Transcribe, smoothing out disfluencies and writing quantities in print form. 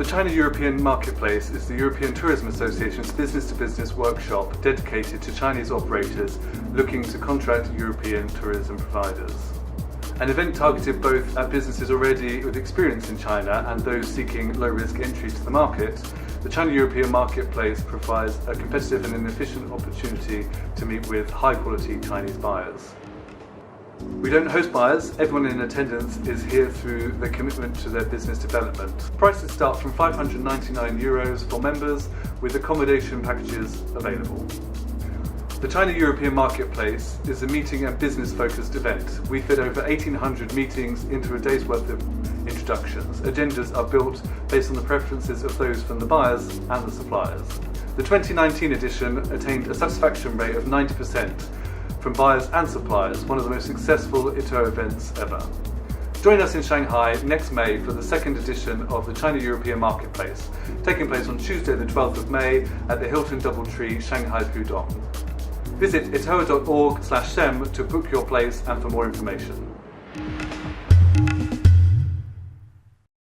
China-European Marketplace is the European Tourism Association's business-to-business workshop dedicated to Chinese operators looking to contract European tourism providers. An event targeted both at businesses already with experience in China and those seeking low-risk entry to the market, the China-European Marketplace provides a competitive and an efficient opportunity to meet with high-quality Chinese buyers. We don't host buyers, everyone in attendance is here through their commitment to their business development. Prices start from €599 for members, with accommodation packages available. The China-European Marketplace is a meeting and business-focused event. We fit over 1,800 meetings into a day's worth of introductions. Agendas are built based on the preferences of those from the buyers and the suppliers. The 2019 edition attained a satisfaction rate of 90% from buyers and suppliers, one of the most successful ETOA events ever. Join us in Shanghai next May for the second edition of the China-European Marketplace, taking place on Tuesday the 12th of May at the Hilton Doubletree, Shanghai Pudong. Visit etoa.org/sem to book your place and for more information.